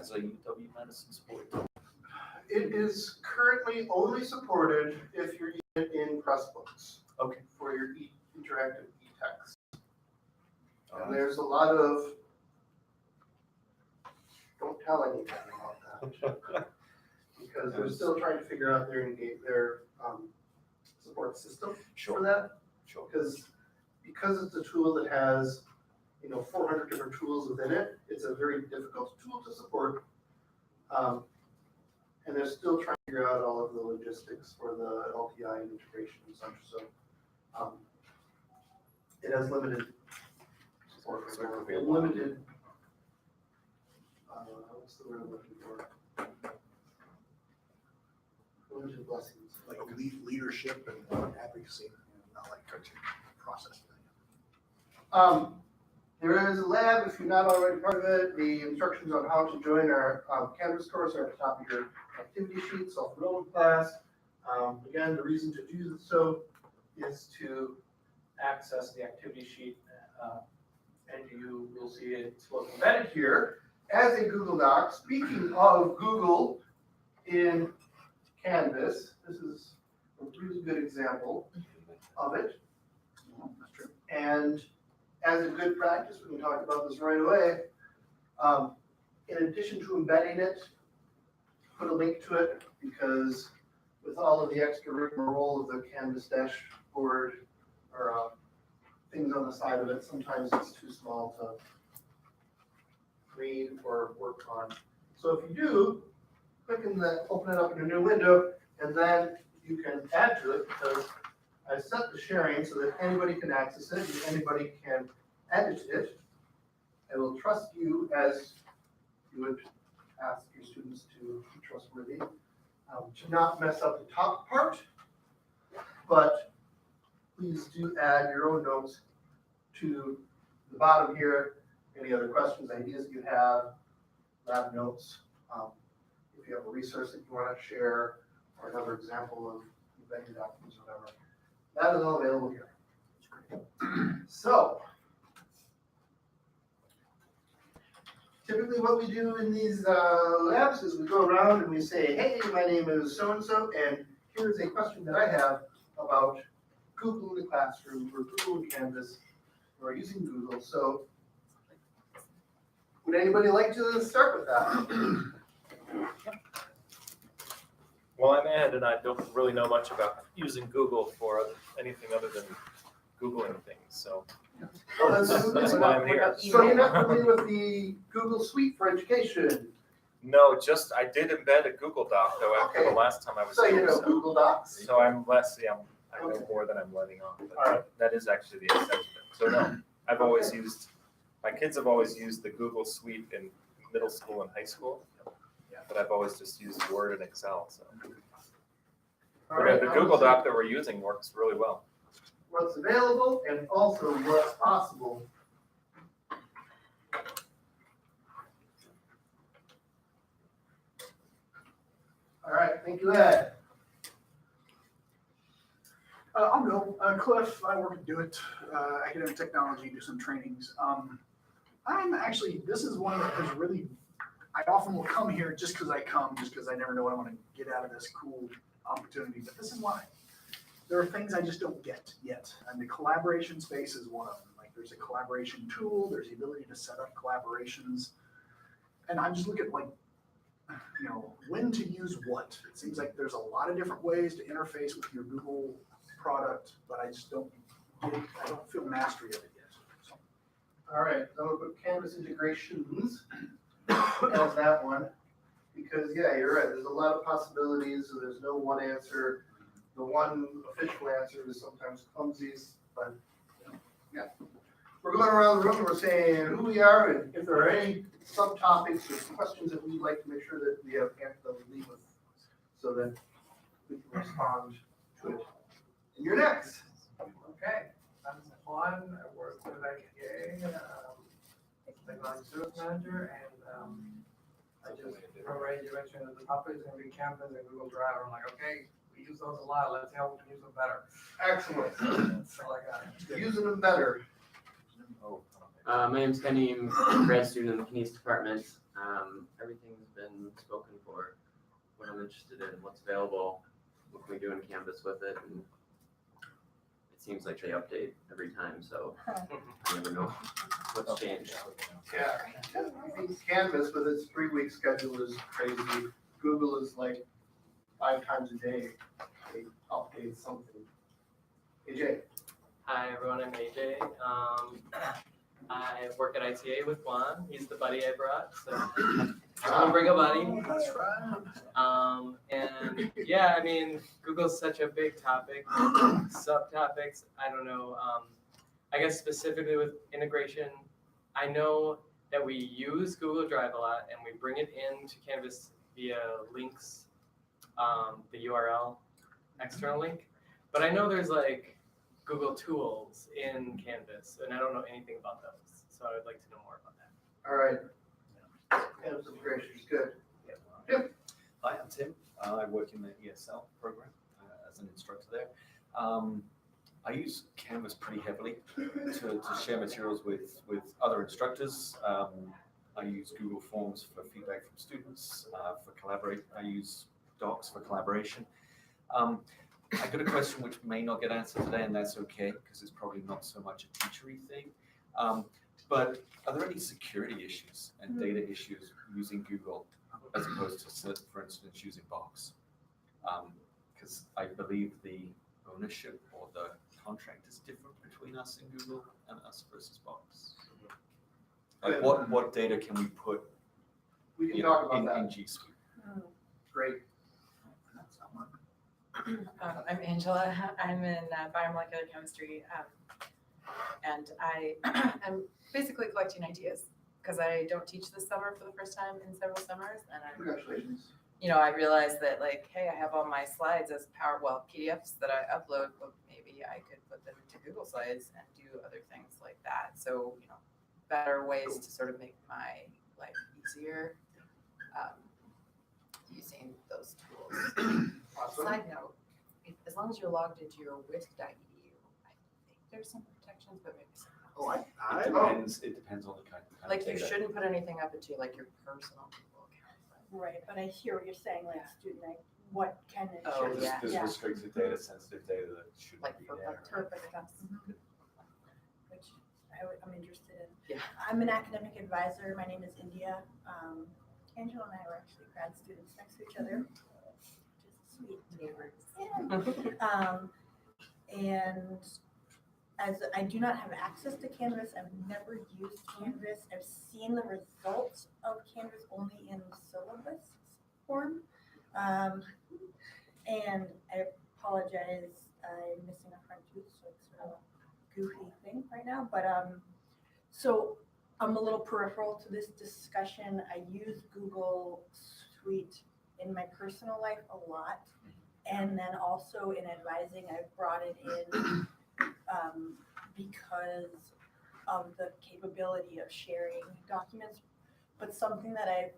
as a UW Medicine sport? It is currently only supported if you're in Pressbooks. Okay. For your interactive e-text. All And right. there's a lot of, don't tell anyone about that. Because they're still trying to figure out their support system for that. Sure. Because it's a tool that has 400 different tools within it, it's a very difficult tool to support. And they're still trying to figure out all of the logistics for the LTI and integration and such. So it has limited support. So it could be a lot. Limited. What's the word I'm looking for? Limited blessings. Like leadership and advocacy, not like coaching process. There is a lab, if you're not already part of it. The instructions on how to join our Canvas course are at the top of your activity sheet, self-enrollment class. Again, the reason to do so is to access the activity sheet, and you will see it's what's embedded here as a Google Doc. Speaking of Google in Canvas, this is a really good example of it. That's true. And as a good practice, we can talk about this right away. In addition to embedding it, put a link to it, because with all of the extracurricular role of the Canvas dashboard or things on the side of it, sometimes it's too small to read or work on. So if you do, click in open it up in a new window, and then you can add to it, because I set the sharing so that anybody can access it and anybody can edit it. I will trust you as you would ask your students to be trustworthy, to not mess up the top part, but please do add your own notes to the bottom here. Any other questions, ideas you have, lab notes. If you have a resource that you want to share, or another example of embedded documents, whatever, that is all available here. So, typically what we do in these labs is we go around and we say, hey, my name is so-and-so, and here's a question that I have about Google in the classroom, or Google in Canvas, or using Google. So, would anybody like to start with that? Well, I'm Ed, and I don't really know much about using Google for anything other than Googling things. So that's why I'm here. So you're not familiar with the Google Suite for Education? No, just I did embed a Google Doc though after Okay. the last time I was So here. you know Google Docs? So I'm less, I know Okay. more than I'm letting on. But All right. that is actually the extent of it. So no, I've always used, my kids have always used the Google Suite in middle school and high school. But I've always just used Word and Excel. So All but right, the Google Doc that we're using works really well. what's available and also what's possible. All right, thank you, Ed. I'll go. Cliff, I work at Do It, academic technology, do some trainings. I'm actually, this is one that has really, I often will come here just because I never know what I want to get out of this cool opportunity. But this is why. There are things I just don't get yet. And the collaboration space is one of them. Like there's a collaboration tool, there's the ability to set up collaborations. And I'm just looking at when to use what. It seems like there's a lot of different ways to interface with your Google product, but I just don't get it. I don't feel mastery of it yet. So. All right, so I'm gonna put Canvas integrations as that one, because yeah, you're right, there's a lot of possibilities, so there's no one answer. The one official answer is sometimes clumsy, but yeah. We're going around the room and we're saying who we are, and if there are any subtopics or questions that we'd like to make sure that we have answers that we leave with, so that we can respond to it. And you're next. Okay, I'm Juan. I work with IKA, technology service manager, and I just already mentioned that the topic is going to be Canvas and Google Drive. I'm like, okay, we use those a lot. Let's see how we can use them better. Excellent. That's all I got. Using them better. My name's Kenny. I'm a grad student in the Kinesics department. Everything's I'm interested in what's available, what can we do in Canvas with it, and it seems like they update every time, so you never know what's changed. Yeah. Canvas with its 3-week schedule is crazy. Google is like 5 times a day, they update something. AJ? Hi everyone, I'm AJ. I work at ITA with Juan. He's the buddy I brought, so I'll bring a buddy. That's right. And yeah, I mean, Google's such a big topic. Subtopics, I don't know. I guess specifically with integration, I know that we use Google Drive a lot and we bring it into Canvas via links, the URL, external link. But I know there's like Google Tools in Canvas, and I don't know anything about those, so I would like to know more about that. All right. Canvas integration is good. Hi, I'm Tim. I work in the ESL program as an instructor there. I use Canvas pretty heavily to share materials with other instructors. I use Google Forms for feedback from students, for collaborate. I use Docs for collaboration. I got a question which may not get answered today, and that's okay, because it's probably not so much a teachery thing. But are there any security issues and data issues using Google as opposed to, for instance, using Box? Because I believe the ownership or the contract is different between us and Google and us versus Box. Like what data can we put We can talk about in that. G Suite? Great. I'm Angela. I'm in biomolecular chemistry, and I am basically collecting ideas because I don't teach this summer for the first time in several summers, and Congratulations. I realized that like, hey, I have all my slides as PDFs that I upload, but maybe I could put them into Google Slides and do other things like that. So better ways to sort of make my life easier using those tools. Awesome. Side note, as long as you're logged into your WISC.edu, I think there's some protections, but maybe some. Oh, It depends on the kind of Like you data. shouldn't put anything up into like your personal Google account. Right, but I hear what you're saying, like student, like what can and Oh, should. yeah. There's restricted data, sensitive data that shouldn't Like be for there. Perfect stuff. Which I'm interested in. Yeah. I'm an academic advisor. My name is India. Angela and I were actually grad students next to each other, which is sweet. Yeah. And as I do not have access to Canvas, I've never used Canvas. I've seen the results of Canvas only in syllabus form. And I apologize, I'm missing a front tooth, so it's sort of a goofy thing right now. But so I'm a little peripheral to this discussion. I use Google Suite in my personal life a lot. And then also in advising, I've brought it in because of the capability of sharing documents. But something that I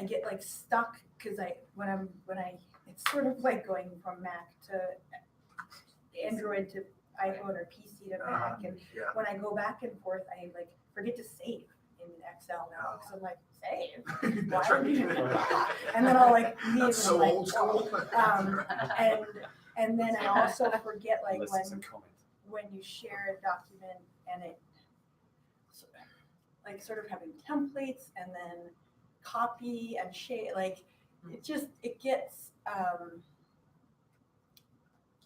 get like stuck because it's sort of like going from Mac to Android to iPhone or PC to Mac, and when I go back and forth, I like forget to save in Excel now because I'm like, save? That's Why right. would you do that? And then I'll like leave That's so like, old school. and then I also forget like Unless it's a comment. when you share a document and it like sort of having templates and then copy and share, like it gets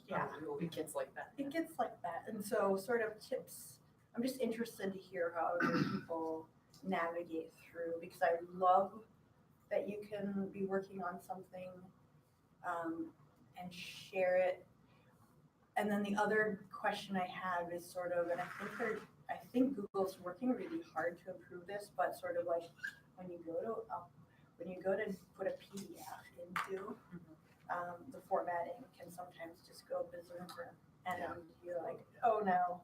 yeah, It gets like that. it gets like that. And so sort of tips, I'm just interested to hear how other people navigate through, because I love that you can be working on something and share it. And then the other question I have is sort of, and I think Google's working really hard to improve this, but sort of like when you go to put a PDF into the formatting can sometimes just go berserker, and you're like, oh no.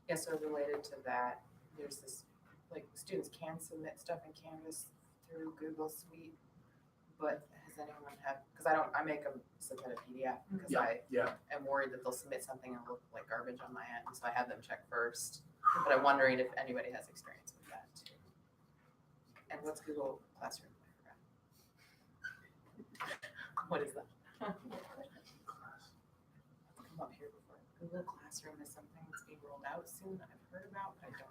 Yeah, so related to that, there's this, like, students can submit stuff in Canvas through Google Suite, but has anyone because I make them submit a PDF because I am worried that they'll submit something and look like garbage on my end, so I have them check first. But I'm wondering if anybody has experience with that too. And what's Google Classroom? I forgot. What is that? Come up here before. Google Classroom is something that's being rolled out soon that I've heard about, but I don't.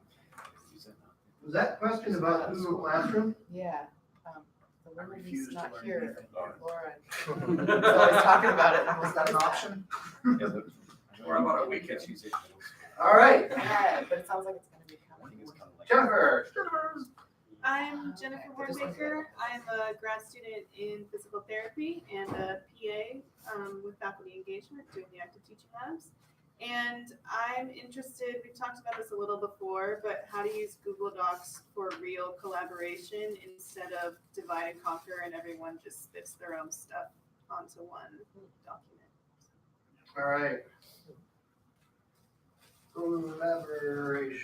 Was that question about Google Classroom? Yeah, the I woman refuse who's to not learn here, anything. Laura, is always talking about it. Was that an option? Yeah, but- Or about a we weekend. could use it. All right, Yeah, but it sounds like it's gonna be I coming. think it's kind of like. Jennifer. I'm Jennifer Hornbaker. I'm a grad student in physical therapy and a PA with faculty engagement doing the active teaching labs. And I'm interested, we've talked about this a little before, but how to use Google Docs for real collaboration instead of divide and conquer and everyone just spits their own stuff onto one document. All right. Collaboration.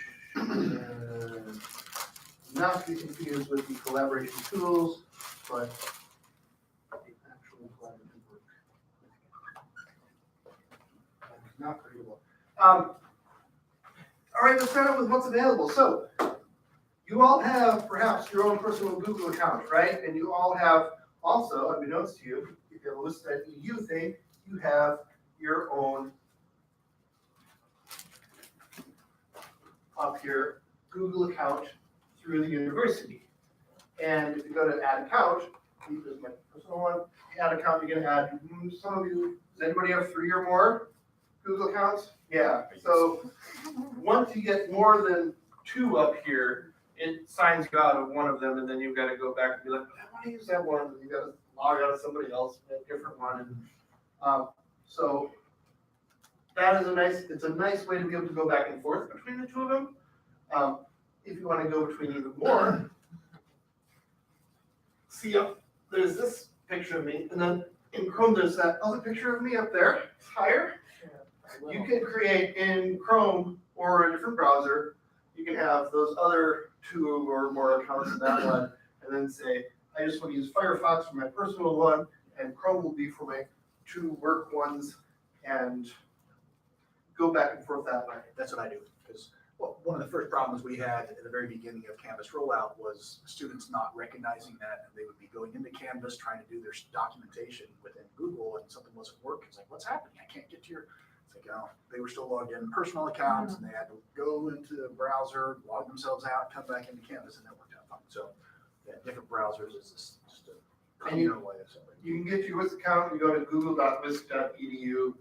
Not to be confused with the collaboration tools, but the actual collaborative work. Not very well. All right, let's start out with what's available. So you all have perhaps your own personal Google account, right? And you all have also, unbeknownst to you, if you have a list that you think, you have your own up here Google account through the university. And if you go to add account, this is my personal one, add account, you're gonna add, some of you, does anybody have 3 or more Google accounts? Yeah, so once you get more than 2 up here, it signs you out of one of them, and then you've gotta go back and be like, I wanna use that one, and you gotta log out of somebody else, a different one, and, so that is it's a nice way to be able to go back and forth between the 2 of them. If you wanna go between even more, see up, there's this picture of me, and then in Chrome, there's that other picture of me up there, higher. You can create in Chrome or a different browser, you can have those other 2 or more accounts in that one, and then say, I just want to use Firefox for my personal one, and Chrome will be for my 2 work ones, and go back and forth that way. That's what I do, because one of the first problems we had at the very beginning of Canvas rollout was students not recognizing that, and they would be going into Canvas trying to do their documentation within Google, and something wasn't working. It's like, what's happening? I can't get to your, it's like, oh, they were still logged in personal accounts, and they had to go into the browser, log themselves out, come back into Canvas, and that worked out fine. So, yeah, different browsers is just a cleaner way of something. You can get your WISC account, you go to google.wisc.edu,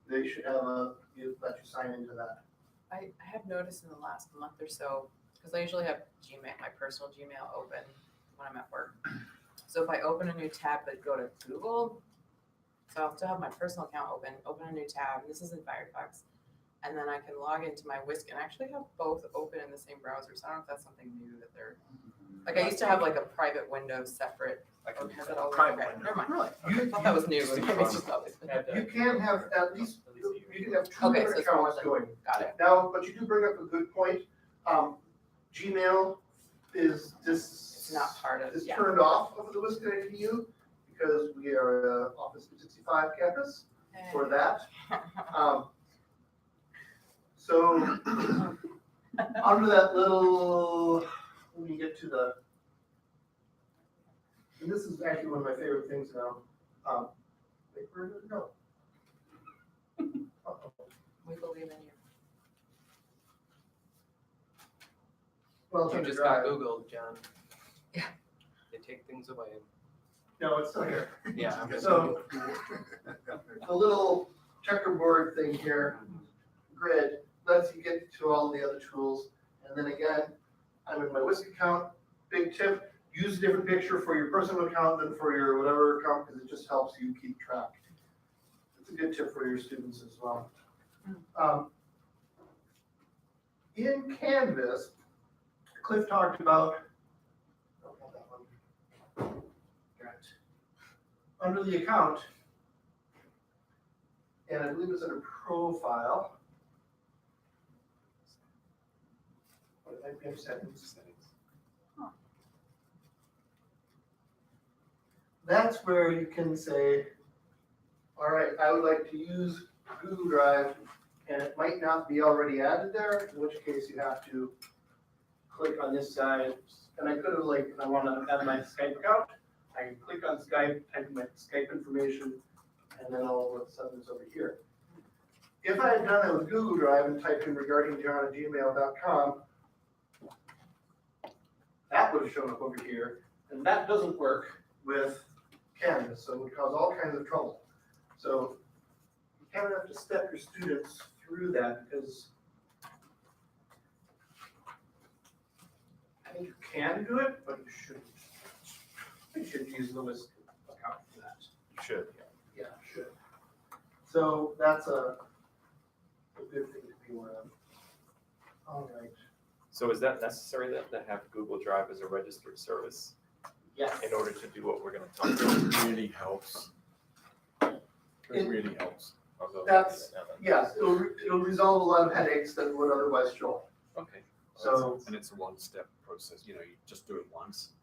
they should have let you sign into that. I have noticed in the last month or so, because I usually have Gmail, my personal Gmail open when I'm at work. So if I open a new tab but go to Google, so I'll still have my personal account open a new tab, and this is in Firefox, and then I can log into my Whisk and actually have both open in the same browser. So I don't know if that's something new that they're, like I used to have like a private window separate. Or has it always, Private okay, window. never mind. Really? I thought that was new, but maybe it's just always been. You can have at least, you can have 2 Okay, so different it's more accounts than- going. Got it. Now, but you do bring up a good point. Gmail is It's not part of, yeah. turned off of the WISC.edu because we are Office 365 campus for that. So under that little, when you get to the, and this is actually one of my favorite things now. Wait, where did it go? Uh-oh. We believe in you. Well, it's You on the just got drive. Googled, John. Yeah. They take things away. No, it's still here. Yeah, I'm just. So the little checkerboard thing here, grid, lets you get to all the other tools. And then again, I'm in my Whisk account. Big tip, use a different picture for your personal account than for your whatever account, because it just helps you keep track. It's a good tip for your students as well. In Canvas, Cliff talked about, oh, not that one. Under the account, and I believe it's under profile. I have settings. That's where you can say, all right, I would like to use Google Drive, and it might not be already added there, in which case you have to click on this side. And I could have, like, if I want to add my Skype account, I can click on Skype, type in my Skype information, and then all of a sudden it's over here. If I had done that with Google Drive and typed in regardingjohn@gmail.com, that would have shown up over here, and that doesn't work with Canvas, so it would cause all kinds of trouble. So you kind of have to step your students through that, because I think you can do it, but you shouldn't. You should use the list account for that. You should, Yeah, should. So that's a good thing to be aware of. All right. So is that necessary then to have Google Drive as a registered service Yes. in order to do what we're gonna talk about? It really helps. It really helps. Although- That's- Yes, it'll resolve a lot of headaches that would otherwise show up. Okay. So, And it's a one-step process, you know, you just do it once,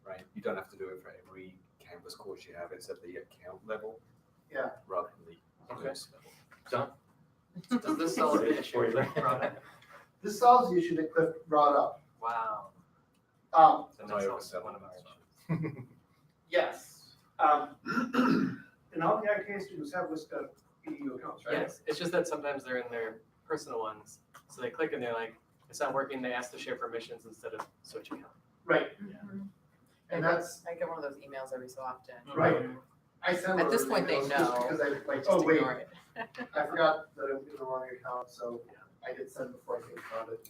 right? You don't have to do it for every Canvas course you have, it's at the account level. Yeah. Rather than the Okay. course level. Does this solve the issue with the product? this solves the issue that Cliff brought up. Wow. And I that's oversell also one of our it. issues. Yes. And all the IK students have Wisca EDU accounts, right? Yes, it's just that sometimes they're in their personal ones, so they click and they're like, it's not working, they ask to share permissions instead of switch account. Right. And that's, I get one of those emails every so often. right. I send At this those point, they emails just know. because I like, Just oh, wait, ignore it. I forgot that I'm in the wrong account, so I hit send before I think about it.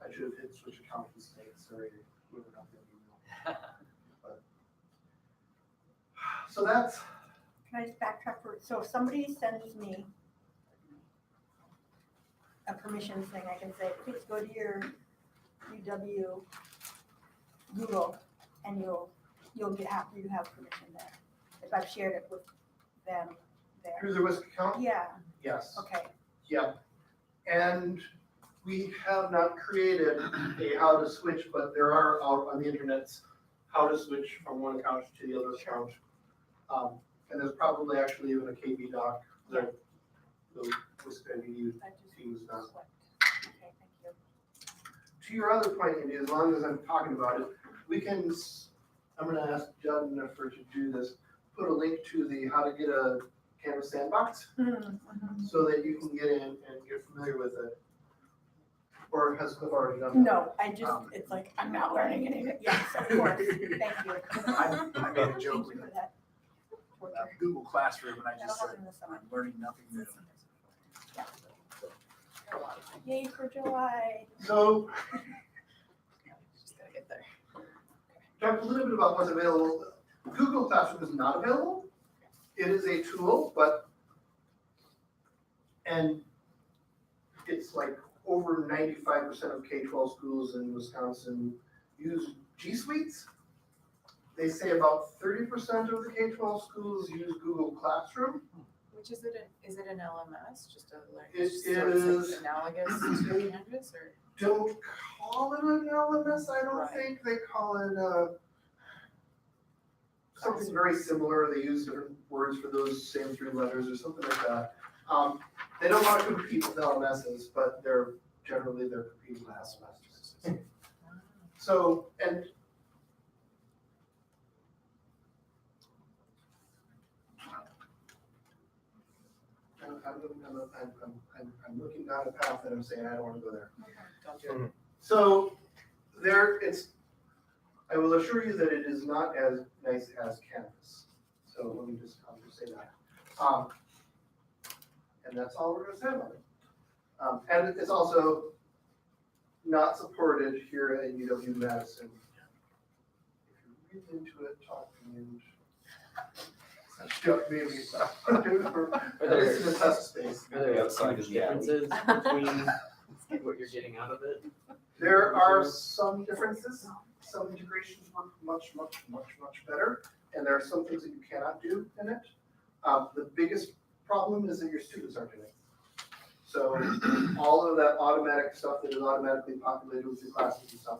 I should have hit switch account instead, sorry. Whoever got the email. But- So that's, Can I just backtrack for, so if somebody sends me a permission thing, I can say, please go to your UW Google and you'll you have permission there. If I've shared it with them there. through the Wisca account? Yeah, Yes. okay, Yep. And we have not created a how to switch, but there are out on the internet how to switch from one account to the other account. And there's probably actually even a KB doc that the Wisca EDU I just team has done. clicked. Okay, thank you. To your other point, Andy, as long as I'm talking about it, we can, I'm gonna ask Jennifer to do this, put a link to the how to get a Canvas sandbox so that you can get in and get familiar with it. Or has Cliff already done that? No, I just, it's like, I'm not learning anything. Yes, of course, thank you. I made a joke Thank you with for that. Google Classroom and I That'll just said, happen this summer. I'm learning nothing new. Yay for July. So, Just gotta get there. talk a little bit about what's available. Google Classroom is not available. It is a tool, but, and it's like over 95% of K-12 schools in Wisconsin use G Suites. They say about 30% of the K-12 schools use Google Classroom. Which is it an LMS, just a like, It sort of is- analogous to Canvas or? Don't call it an LMS, I don't Right. think. They call it something very similar. They use different words for those same three letters or something like that. They don't want to compete with LMSs, but they're competing with LMSs. So, and I'm looking down a path that I'm saying I don't want to go there. Don't do it. So I will assure you that it is not as nice as Canvas. So I'll just say that. And that's all we're gonna say about it. And it's also not supported here at UW Madison. If you're really into it, talk to me. Shut me. At least in the test space. Are there Outside huge of the alley. differences between what you're getting out of it? There are some differences. Some integrations work much better, and there are some things that you cannot do in it. The biggest problem is that your students aren't doing it. So all of that automatic stuff that is automatically populated with your classes and stuff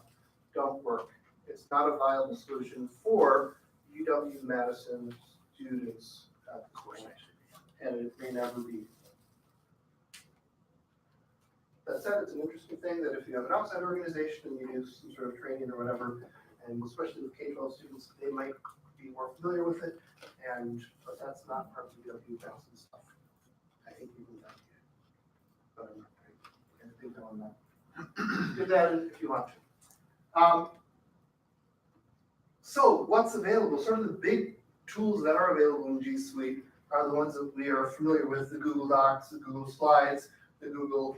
don't work. It's not a viable solution for UW-Madison students at this point, and it may never be. That said, it's an interesting thing that if you have an outside organization and you do some sort of training or whatever, And especially with K-12 students, they might be more familiar with it, but that's not part of the W-1000 stuff. I think you can that. But I'm not going to think on that. Do that if you want to. So what's available? Sort of the big tools that are available in G Suite are the ones that we are familiar with: the Google Docs, the Google Slides, the Google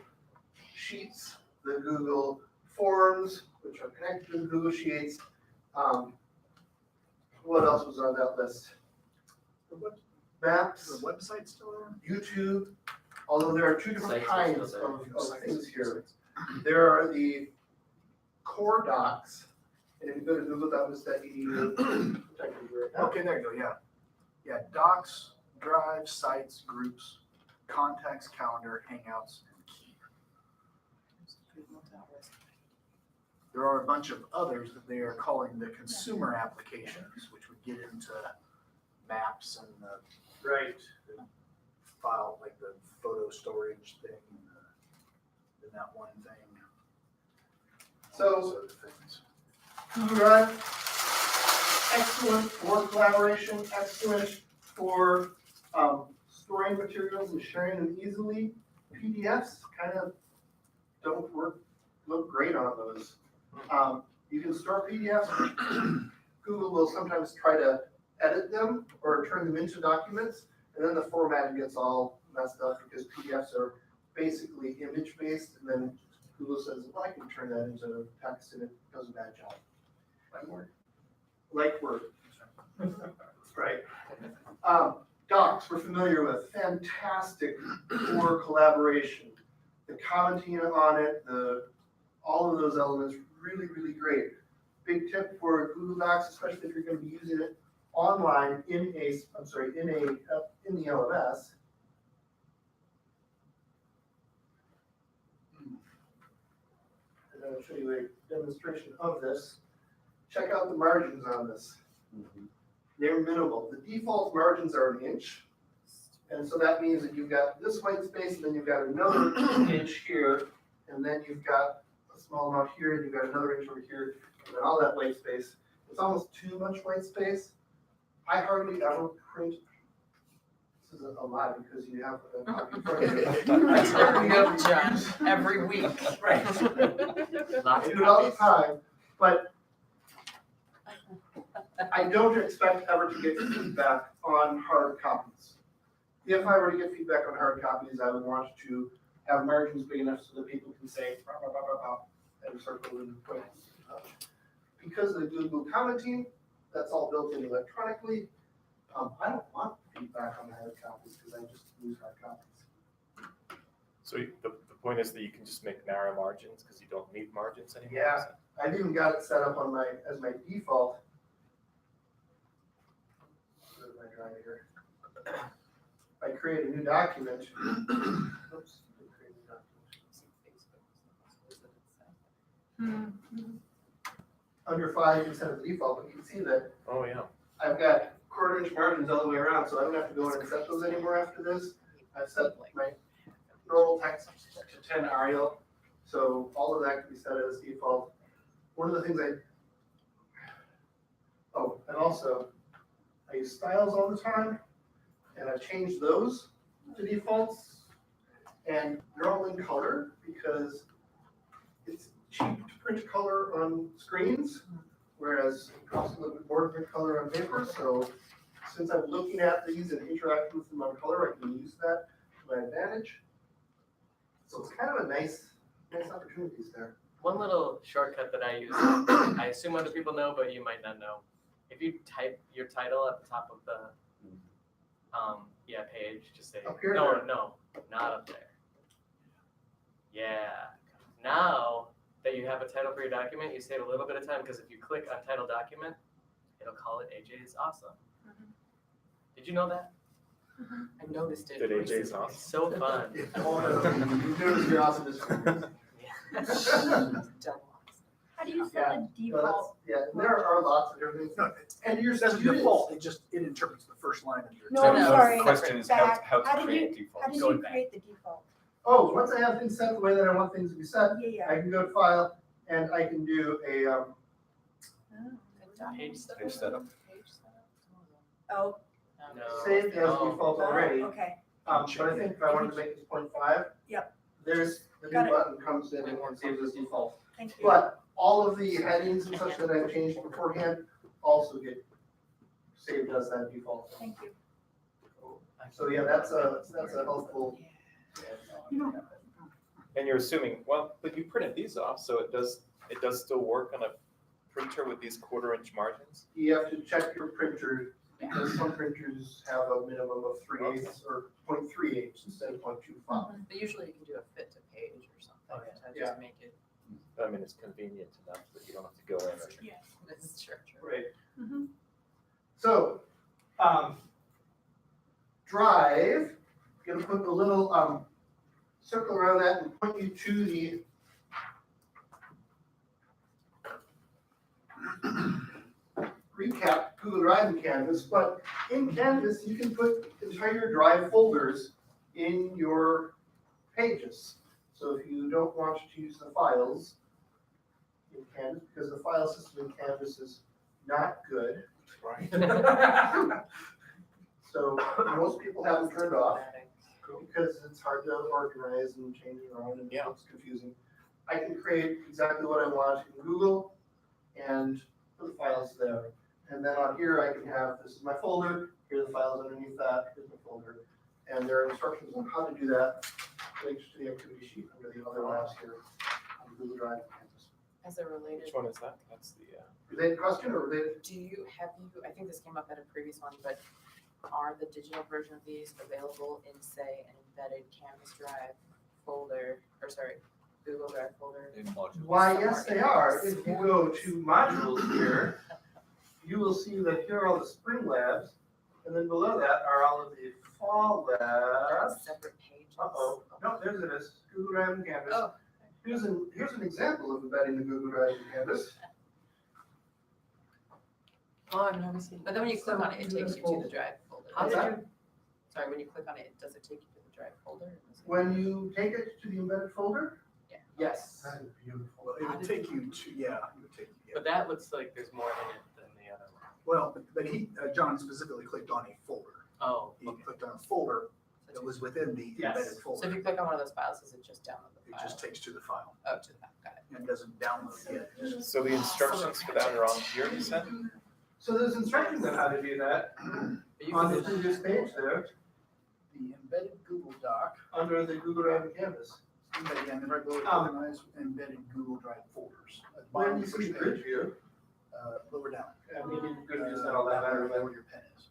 Sheets, the Google Forms, which are connected to the Google Sheets. What else was on that list? Maps, The website still there? YouTube, although there are two different Sites are kinds still of things here. There are the core docs, and if you go to google.mis.edu, Okay, there you go, yeah. Yeah, docs, drives, sites, groups, contacts, calendar, hangouts, and keep. There are a bunch of others that they are calling the consumer applications, which would get into maps and the Right. file, like the photo storage thing, and that one thing. So- All those other things. Google Drive, excellent for collaboration, excellent for storing materials and sharing them easily. PDFs kind of don't look great on those. You can store PDFs. Google will sometimes try to edit them or turn them into documents, and then the formatting gets all messed up because PDFs are basically image-based, and then Google says, well, I can turn that into text, and it does a bad job. Like Word. Right. Docs we're familiar with, fantastic for collaboration. The commenting on it, all of those elements, really, really great. Big tip for Google Docs, especially if you're going to be using it online in the LMS. And I'll show you a demonstration of this. Check out the margins on this. They're minimal. The default margins are an inch. And so that means that you've got this white space, and then you've got another inch here, and then you've got a small amount here, and you've got another inch over here, and then all that white space. It's almost too much white space. I hardly ever print. This is a lot because you have a copy in front of you. I hardly ever John, every week. Right. I do it all the time, but I don't expect ever to get feedback on hard copies. If I were to get feedback on hard copies, I would want to have margins big enough so that people can say, bah, bah, bah, bah, bah, and circle and point. Because of the Google commenting, that's all built in electronically. I don't want feedback on the hard copies because I just use hard copies. So the point is that you can just make narrow margins because you don't need margins anymore? Yeah. I've even got it set up on as my default. Where's my drive here? I create a new document. Oops, didn't create a document. Under 5 instead of the default, but you can see that Oh, yeah. I've got 1/4 inch margins all the way around, so I don't have to go in and set those anymore after this. I've set my normal text to 10 Arial, so all of that can be set as default. One of the things and also I use styles all the time, and I've changed those to defaults, and they're all in color because it's cheap to print color on screens, whereas it costs a little bit more to print color on paper. So since I'm looking at these and interacting with them on color, I can use that to my advantage. So it's kind of a nice opportunities there. One little shortcut that I use, I assume other people know, but you might not know. If you type your title at the top of the page, just say, Up here? no, not up there. Yeah. Now that you have a title for your document, you save a little bit of time because if you click on title document, it'll call it AJ's Awesome. Did you know that? I noticed it. Did AJ's It's Awesome? so fun. You notice your awesomeness. How do you set Yeah, a No, default? and there are lots of different things. No, And your that's the students, default, it interprets the first line of your. No, So I'm the sorry. question is Back. how How to did create How defaults. did Going you back. create the default? once I have things set the way that I want things to be set, Yeah, I can go to File, and I can do a Good doc. Page Page setup. Page setup. Oh, No. Saved as Oh. default already, okay, but I think if I wanted to make this 0.5. Yep. There's, the Got new it. button comes in and saves as default. thank you. But all of the headings and such that I've changed beforehand also get saved as that default. Thank you. So yeah, that's a helpful. And you're assuming, well, but you printed these off, so it does still work on a printer with these 1/4-inch margins? You have to check your printer because some printers have a minimum of 3/8 or 0.38 instead of 0.25. But usually you can do a fit to page or something to Yeah. just make it. I mean, it's convenient enough that you don't have to go in. Yes. This is true. Right. Mhm. So, Drive, gonna put a little circle around that and point you to the recap Google Drive in Canvas, but in Canvas, you can put entire Drive folders in your pages. So if you don't want to use the files in Canvas, because the file system in Canvas is not good. Right. So most people have them turned off because it's hard to organize and change it around and Yeah. it's confusing. I can create exactly what I want in Google and put the files there. And then on here, I can have, this is my folder, here are the files underneath that, here's my folder. And there are instructions on how to do that, links to the activity sheet under the other labs here on Google Drive and Canvas. As a related, Which one is that? That's the, Related question or related? I think this came up at a previous one, but are the digital version of these available in, say, an embedded Canvas Drive folder, Google Drive folder? In modules. Why, yes, they are. If you go to modules here, you will see that here are all the spring labs, and then below that are all of the fall labs. Separate pages. Uh-oh, no, there's it is, Google Drive and Canvas. Oh. Here's an example of embedding the Google Drive and Canvas. Oh, I've never seen, but then when you click on it, it takes you to the Drive folder. What's that? Sorry, when you click on it, does it take you to the Drive folder? When you take it to the embedded folder, Yeah. yes. That is beautiful. It would take you to, yeah, it would take you. But that looks like there's more in it than the other one. Well, but he, John specifically clicked on a folder. Oh, He okay. clicked on a folder that was within the Yes. embedded So if folder. you click on one of those files, does it just download the It file? just takes to the file Oh, to the file, got it. and doesn't download yet. It just- so the instructions for that are on here, you said? So there's instructions on how to do that But you on can the just, previous page there, The embedded Google Doc, under the Google Drive and Canvas. embedded, and right below organized embedded Google Drive folders. At the When bottom you of the see the first grid page, view, lower down. maybe good use that all that matter, Where your pen is.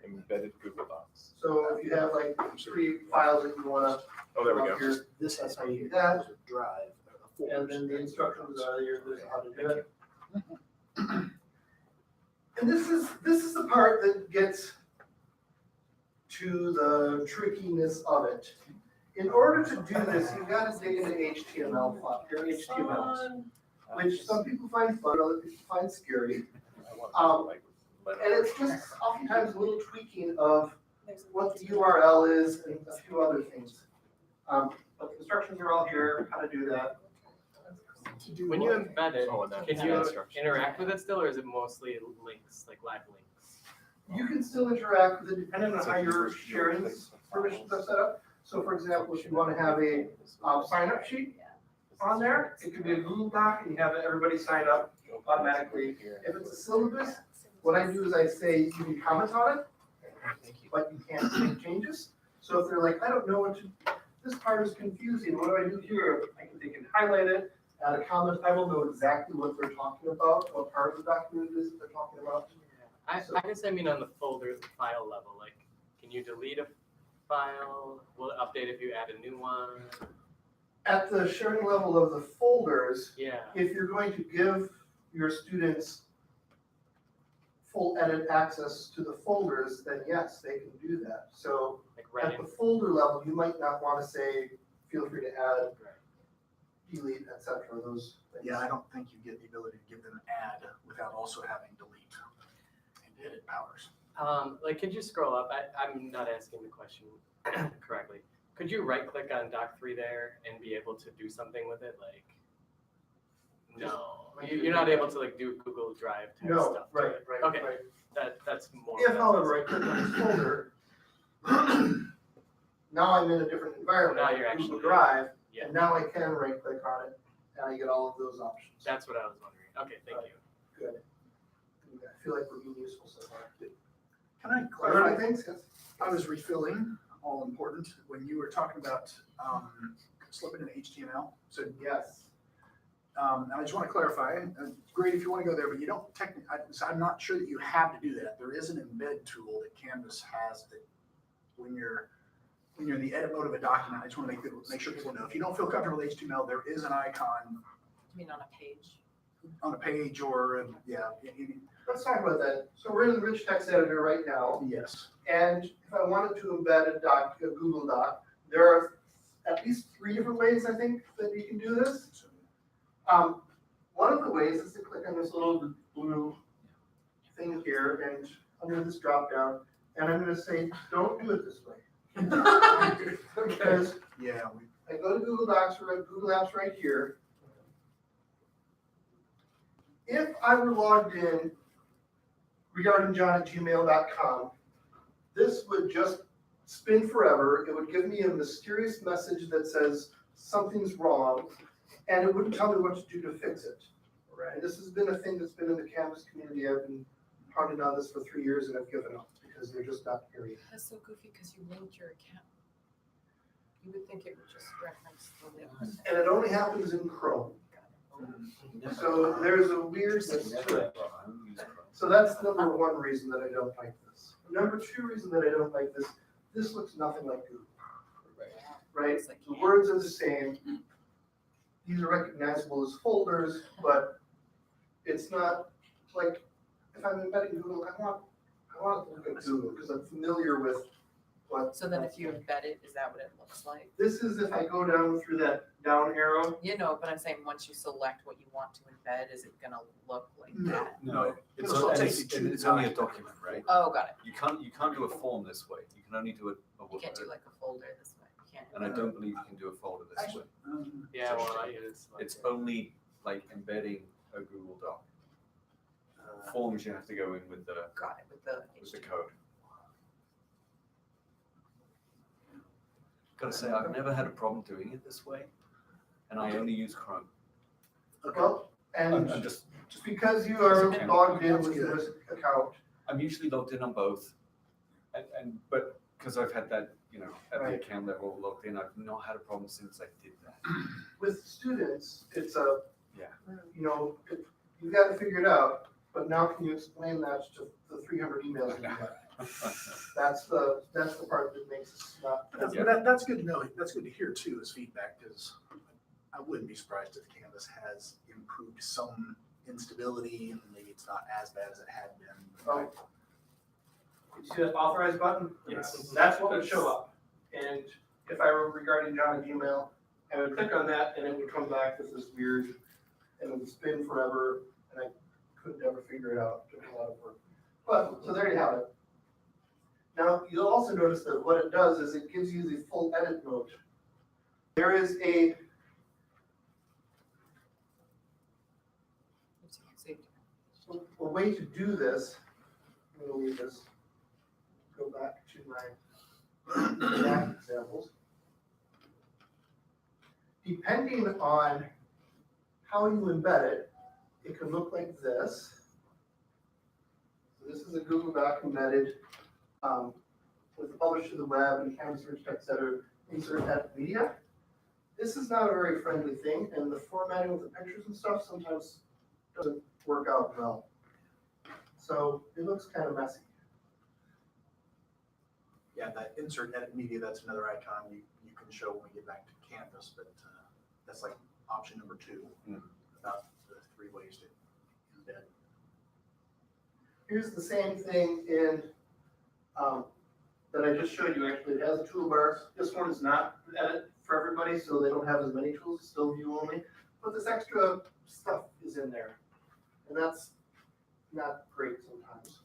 Embedded Google Docs. so if you have like 3 files that you wanna Oh, there we put go. up here, This has how you That. use a drive, a folder. and then the instructions are here, this is how to do it. And this is the part that gets to the trickiness of it. In order to do this, you've got to dig into HTML file, your HTMLs, which some people find fun, other people find scary. And it's just oftentimes a little tweaking of what the URL is and a few other things. But the instructions are all here, how to do that. when you embed it, Oh, and then can the you instructions. interact with it still, or is it mostly links, like live links? You can still interact with it depending on how your sharing permissions are set up. So for example, if you want to have a sign-up sheet on there, it could be a Google Doc and you have everybody sign up automatically. If it's a syllabus, what I do is I say you can comment on it, but you can't make changes. So if they're like, I don't know what to, this part is confusing, what do I do here? They can highlight it, add a comment, I will know exactly what they're talking about, what part of the document it is that they're talking about. I guess I mean on the folder, the file level, like, can you delete a file? Will it update if you add a new one? At the sharing level of the folders, Yeah, if you're going to give your students full edit access to the folders, then yes, they can do that. So like at writing. the folder level, you might not want to say, feel free to add, delete, etc. Those things. Yeah, I don't think you get the ability to give them add without also having delete and edit powers. Like, could you scroll up? I'm not asking the question correctly. Could you right click on Doc 3 there and be able to do something with it, like No, you're not able to like do Google Drive type No, stuff. right, right, Okay. right. That's more. If however I click on this folder, now I'm in a different environment, Now you're Google actually- Drive, Yeah. and now I can right click on it, and I get all of those options. That's what I was wondering. Okay, thank you. Good. I feel like we're being useful so far. Can I Are there clarify? any things? Yes. I was refilling, all important, when you were talking about slipping in HTML. So Yes. and I just want to clarify, great if you want to go there, but you don't technically, I'm not sure that you have to do that. There is an embed tool that Canvas has that when you're in the edit mode of a document, I just want to make sure people know. If you don't feel comfortable with HTML, there is an icon You mean on a page? on a page or, Let's talk about that. So we're in the rich text editor right now, yes. and if I wanted to embed a Google Doc, there are at least 3 different ways, I think, that you can do this. One of the ways is to click on this little blue thing here and under this drop down, and I'm gonna say, don't do it this way. Because Yeah, I go to Google Docs or Google Apps right here. If I were logged in regardingjohn@gmail.com, this would just spin forever. It would give me a mysterious message that says something's wrong, and it wouldn't tell me what to do to fix it. And this has been a thing that's been in the Canvas community. I've been pounding on this for 3 years and I've given up because they're just not here yet. That's so goofy because you linked your account. You would think it would just reference the link. And it only happens in Chrome. So there's a weirdness to it. So that's number 1 reason that I don't like this. Number 2 reason that I don't like this, this looks nothing like Google. Right? It's like, The words are the same. These are recognizable as folders, but it's not like, if I'm embedding Google, I want to look at Google because I'm familiar with what. So then if you embed it, is that what it looks like? This is if I go down through that down arrow. You know, but I'm saying once you select what you want to embed, is it gonna look like No. that? No, it's, It'll and take it's, you to and the it's only a document. document, right? Oh, got it. You can't do a form this way. You can only do a You can't do Word. like a folder this way. You can't. And I don't believe you can do a folder this way. Yeah, well, it's like. It's only like embedding a Google Doc. Forms you have to go in with the Got it with the. code. Gotta say, I've never had a problem doing it this way, and I only use Chrome. Well, and I'm just, just because you are logged in with this account, I'm usually logged in on both, but because I've had that, at the Right. account level logged in, I've not had a problem since I did that. with students, it's Yeah. you've got to figure it out, but now can you explain that to the 300 emails you got? That's the part that makes us not. That's good to know. That's good to hear too, as feedback, because I wouldn't be surprised if Canvas has improved some instability and maybe it's not as bad as it had been. Oh. You see that authorized button? Yes. That's what would show up. And if I were regarding John at Gmail, I would click on that and it would come back with this weird, and it would spin forever, and I couldn't ever figure it out. It took a lot of work. But, so there you have it. Now, you'll also notice that what it does is it gives you the full edit mode. There is a way to do this. I'm gonna leave this. Go back to my exact examples. Depending on how you embed it, it could look like this. So this is a Google Doc embedded with publish to the web and Canvas rich text editor, insert edit media. This is not a very friendly thing, and the formatting with the pictures and stuff sometimes doesn't work out well. So it looks kind of messy. Yeah, that insert edit media, that's another icon you can show when we get back to Canvas, but that's like option number 2 about the 3 ways to embed. Here's the same thing in that I just showed you. Actually, it has a toolbar. This one is not edit for everybody, so they don't have as many tools. It's still view only, but this extra stuff is in there, and that's not great sometimes.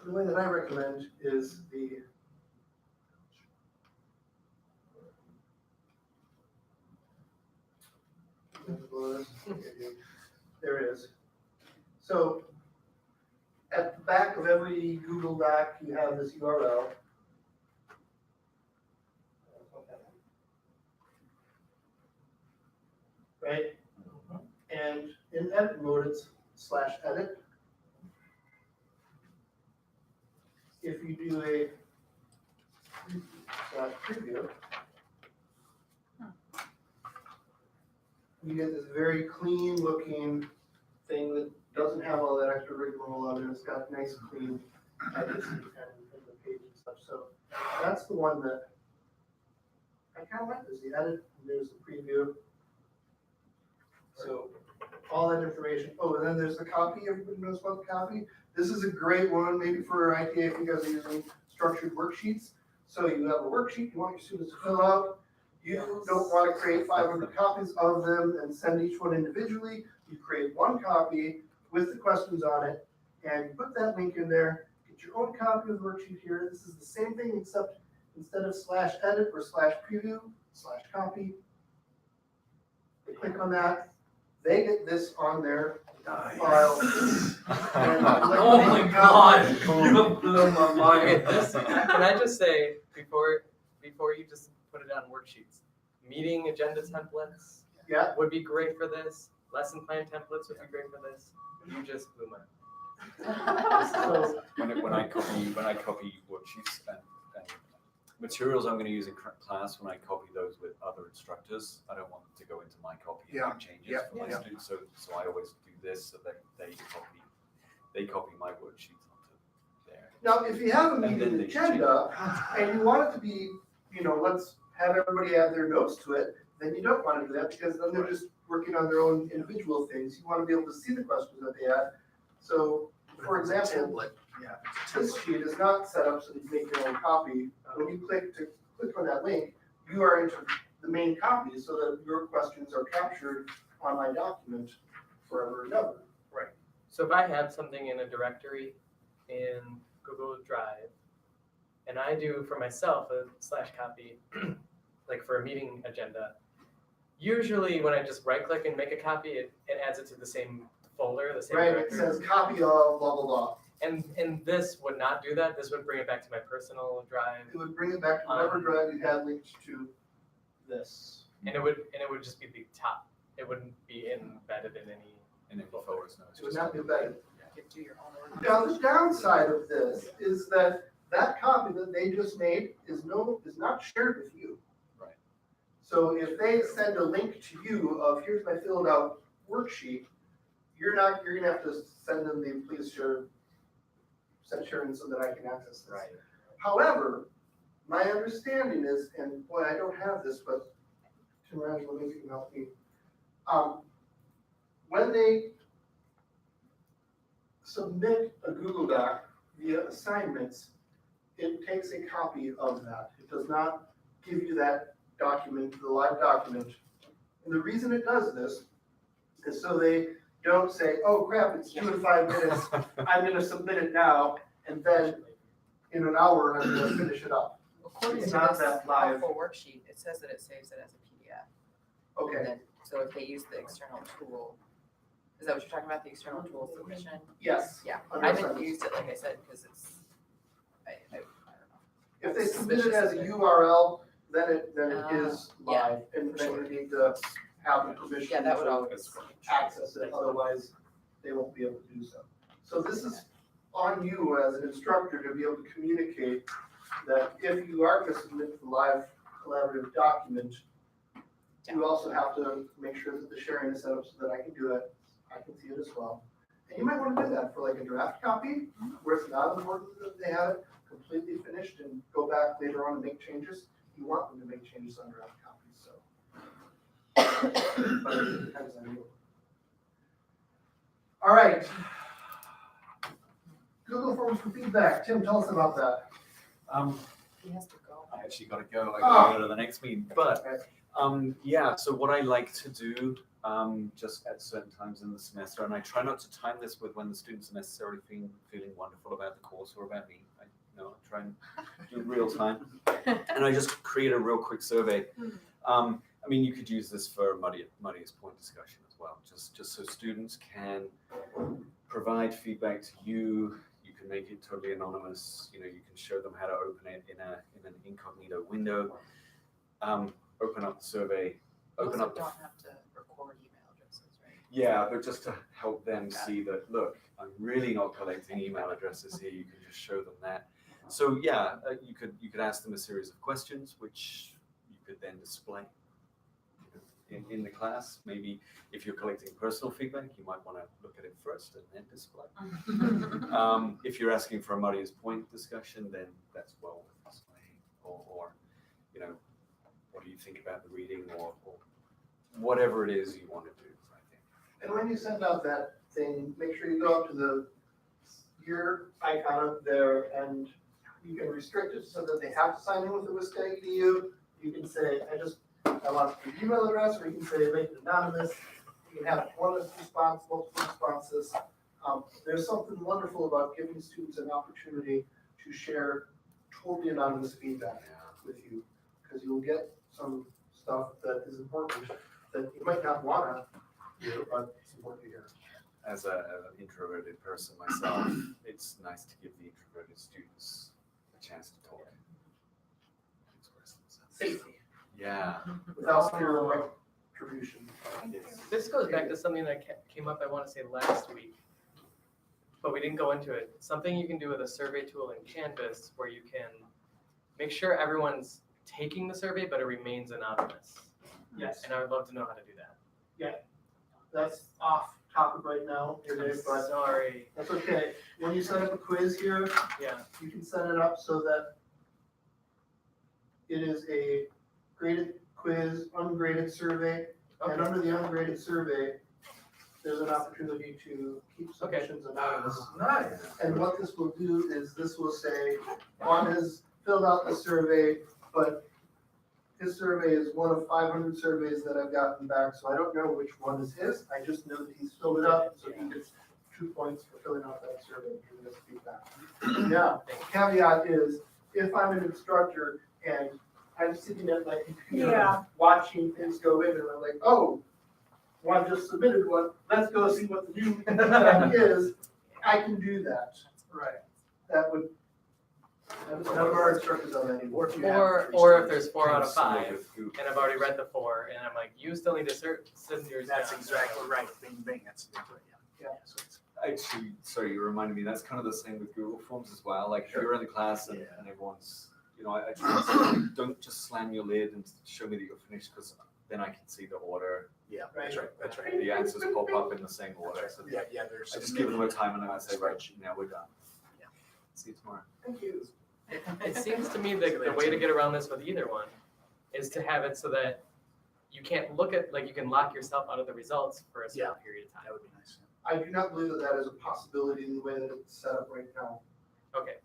The way that I recommend is the There it is. So at the back of every Google Doc, you have this URL. Right? And in edit mode, it's /edit. If you do a /preview, you get this very clean looking thing that doesn't have all that extra rigmarole on it. It's got nice clean edits and the page and stuff. So that's the one that I kind of like. There's the edit, and there's the preview. So all that information. Oh, and then there's the copy. Everybody knows about the copy. This is a great one, maybe for ITA if you guys are using structured worksheets. So you have a worksheet you want your students to fill out. You don't want to create 500 copies of them and send each one individually. You create one copy with the questions on it, and you put that link in there. Get your own copy of the worksheet here. This is the same thing, except instead of /edit or /preview, /copy. They click on that. They get this on their file. Oh my God, you blew my mind. Can I just say, before you just put it on worksheets, meeting agenda templates Yeah. would be great for this. Lesson plan templates would be great for this. You just blew my mind. So, When I copy worksheets and materials I'm going to use in class, when I copy those with other instructors, I don't want them to go into my copy and Yeah. make changes Yeah. for my Yeah. students. So I always do this so that they copy my worksheets onto there. now, if you have a And then meeting they agenda and you want it to be, let's have everybody add their notes to it, then you don't want to do that because then they're just working on their own individual things. You want to be able to see the questions that they add. So, for example, Template, yeah. this sheet is not set up so that you make your own copy. When you click on that link, you are into the main copy so that your questions are captured on my document forever and ever. So if I have something in a directory in Google Drive, and I do for myself a /copy, like for a meeting agenda, usually when I just right click and make a copy, it adds it to the same folder, the same Right, it directory. says copy of blah, blah, blah. And this would not do that. This would bring it back to my personal drive, It would bring it back to whatever drive you had linked to this. and it would just be the top. It wouldn't be embedded in any. And then folders, no, it's It would just not be embedded. You could do your own Now, organization. the downside of this is that copy that they just made is not shared with you. Right. So if they send a link to you of here's my filled out worksheet, you're gonna have to send them the please share so that I can access this. Right. However, my understanding is, and boy, I don't have this, but Tim Rangel, maybe you can help me. When they submit a Google Doc via assignments, it takes a copy of that. It does not give you that document, the live document. And the reason it does this is so they don't say, oh crap, it's 2 to 5 minutes, I'm gonna submit it now, and then in an hour, I'm gonna finish it up. According It's to not this that live. helpful worksheet, it says that it saves it as a PDF. Okay, And then, so if they use the external tool, is that what you're talking about, the external tool submission? yes. Yeah, I 100%. haven't used it, like I said, because it's, I don't know. If they submit it as a URL, then it is yeah, live, and for then sure. you need to have the permission Yeah, that would to always. access it, otherwise they won't be able to do so. So this is on you as an instructor to be able to communicate that if you are gonna submit the live collaborative document, you also have to make sure that the sharing is set up so that I can do it, I can see it as well. And you might wanna do that for like a draft copy, where it's not important that they have it completely finished and go back later on and make changes. You want them to make changes on draft copies, so. But it depends on you. All right. Google Forms for feedback. Tim, tell us about that. He has to go. I actually got to go. I Oh. got to go to the next meeting. But Okay. yeah, so what I like to do just at certain times in the semester, and I try not to time this with when the students are necessarily feeling wonderful about the course or about me. I try and do it real time. And I just create a real quick survey. I mean, you could use this for a muddiest point discussion as well, just so students can provide feedback to you. You can make it totally anonymous. You know, you can show them how to open it in an incognito window. Open up the survey. Open Also up the don't have to record email addresses, right? yeah, but just to help them see that, look, I'm really not collecting email addresses here. You can just show them that. So yeah, you could ask them a series of questions, which you could then display in the class. Maybe if you're collecting personal feedback, you might want to look at it first and then display. If you're asking for a muddiest point discussion, then that's well worth displaying. Or you know, what do you think about the reading, or whatever it is you want to do, I think. And when you send out that thing, make sure you go up to your icon up there, and you can restrict it so that they have to sign in with the Wichita EDU. You can say, I want your email address, or you can say make it anonymous. You can have one response, multiple responses. There's something wonderful about giving students an opportunity to share totally anonymous feedback with you, because you'll get some stuff that is important that you might not want to hear, but it's important to hear. As an introverted person myself, it's nice to give the introverted students a chance to talk. Express themselves. Safety, Yeah. without fear of retribution. This goes back to something that came up, I want to say last week, but we didn't go into it. Something you can do with a survey tool in Canvas where you can make sure everyone's taking the survey, but it remains anonymous. Yes, And I would love to know how to do that. that's off topic right now, it is, but Sorry. that's okay. When you set up a quiz here, Yeah. you can set it up so that it is a graded quiz, ungraded survey, and Okay. under the ungraded survey, there's an opportunity to keep submissions anonymous. Nice. And what this will do is this will say, Juan has filled out the survey, but his survey is one of 500 surveys that I've gotten back, so I don't know which one is his. I just know that he's filled it up, so he gets 2 points for filling out that survey and giving us feedback. Now, caveat is, if I'm an instructor and I'm sitting at my computer Yeah. watching things go in, and I'm like, oh, Juan just submitted one, let's go see what the new feedback is, I can do that. Right. That would, none of our instructors on that anymore. If you have Or three if students, there's 4 out of Similar 5, with Google. and I've already read the 4, and I'm like, you still need to send yours That's down. exactly right. Bing, bing, that's exactly right, yeah. Yeah. So it's, Actually, sorry, you reminded me, that's kind of the same with Google Forms as well. Like if you're in the class and everyone's, you know, I try to say, don't just slam your lid and show me that you're finished, because then I can see the order. yeah, that's right, that's right. The answers pop up in the same order. So Yeah, there's. I just give them a time and I say, right, now we're done. Yeah. See you tomorrow. Thank you. It seems to me that the way to get around this with either one is to have it so that you can't look at, like you can lock yourself out of the results for a certain period of time. That would be nice. I do not believe that that is a possibility in the way that it's set up right now. Okay.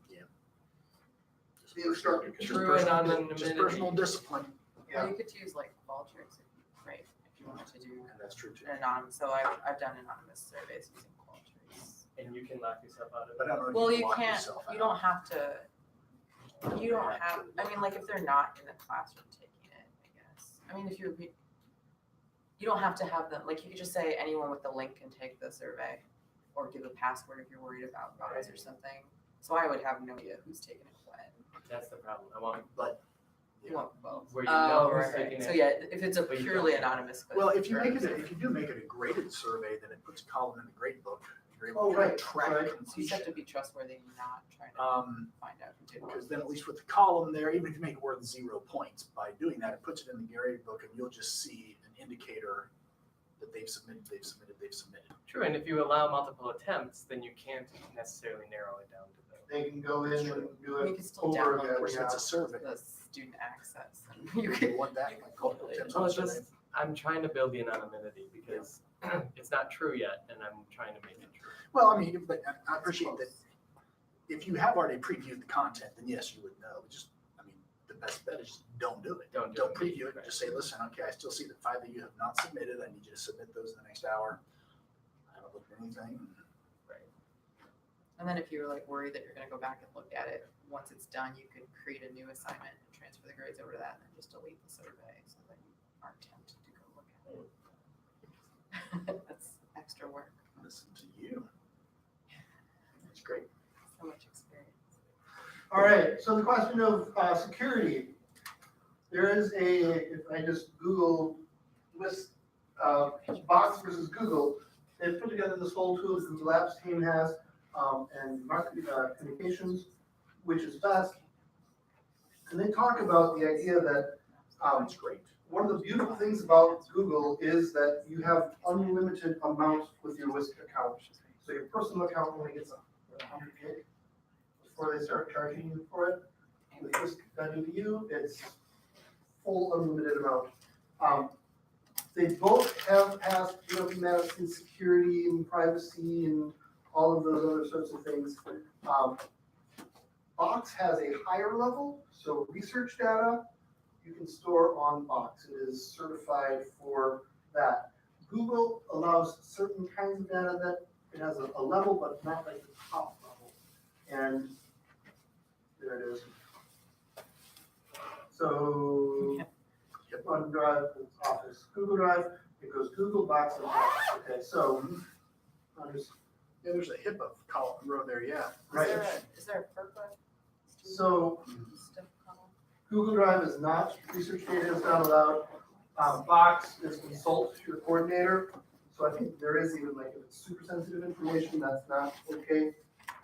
The instructor can Just True personal- anonymity. Just personal discipline. Well, you could use like Qualtrics, right, if you wanted to do And that's true too. an anonymous, so I've done anonymous surveys using Qualtrics. And you can lock yourself out of But I it. don't know if Well, you you can lock can't, yourself you out. don't have to, you don't have, I mean, like, if they're not in the classroom taking it, I guess. I mean, if you don't have to have them, like, you could just say anyone with the link can take the survey, or give a password if you're worried about bugs or something. So I would have no idea who's taking it when. That's the problem. I want You want both. Where you know who's Right, right. taking So it. yeah, if it's a But you purely don't. anonymous. quiz, Well, if you or- make it, if you do make it a graded survey, then it puts a column in the grade book. You're able Oh, to kind right, of track right. So you just have completion. to be trustworthy and not trying to find out who did what. Because then at least with the column there, even if you make it worth 0 points, by doing that, it puts it in the grade book and you'll just see an indicator that they've submitted. True, and if you allow multiple attempts, then you can't necessarily narrow it down to the. They can go in and do You it can still over download Of again, course, yeah. it's a survey. the student access and you You can. want that, you can like, multiple correlate it. attempts Well, on it's a survey. just, I'm trying to build the anonymity because it's not true yet, and I'm trying to make it true. Well, I mean, but I appreciate that. If you have already previewed the content, then yes, you would know. Just, I mean, the best bet is just don't do it. Don't do Don't it. preview it. Right. Just say, listen, okay, I still see that 5 of you have not submitted. I need you to submit those in the next hour. I haven't looked at anything. And then if you're like worried that you're gonna go back and look at it, once it's done, you could create a new assignment and transfer the grades over to that and then just delete the survey. So then aren't tempted to go look at it. That's extra work, Listen to you. That's great. so much experience. All right, so the question of security. There is if I just Google list Box versus Google, they've put together this whole tool the Google Apps team has, and market communications, which is best. And they talk about the idea that That's great. one of the beautiful things about Google is that you have unlimited amounts with your Whisk account. So your personal account only gets 100 gig before they start charging you for it. With Whisk you, it's full unlimited amount. They both have passed Madison security and privacy and all of those other sorts of things. Box has a higher level, so research data you can store on Box. It is certified for that. Google allows certain kinds of data that it has a level, but not like the top level. And there it is. So OneDrive, Office, Google Drive, it goes Google, Box, and Box. Okay, so I'll just, Yeah, there's a HIPAA column row there, yeah. right. Is there a FERPA? So Stuff column? Google Drive is not, research data is not allowed. Box is consult your coordinator. So I think there is even like, if it's super sensitive information, that's not okay.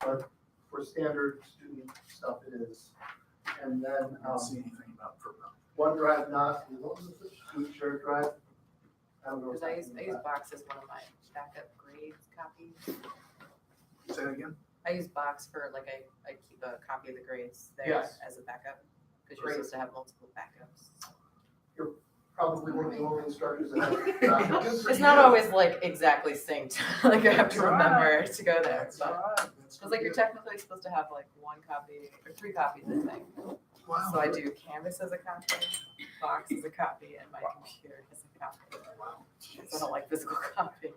But for standard student stuff, it is. And then, I don't see anything about FERPA. OneDrive not, what was it, Google Shared Drive? I don't know. Because I use Box as one of my backup grades copies. Say that again? I use Box for, like, I keep a copy of the grades there Yes. as a backup, because you're Great. supposed to have multiple backups. Probably one of the only instructors that have. Good for It's you. not always like exactly synced, like I have to That's right. remember to go there, That's but right. it's like you're technically supposed to have like one copy or 3 copies, I think. Wow. So I do Canvas as a copy, Box as a copy, and my computer as a copy. Wow. So I don't like physical copies.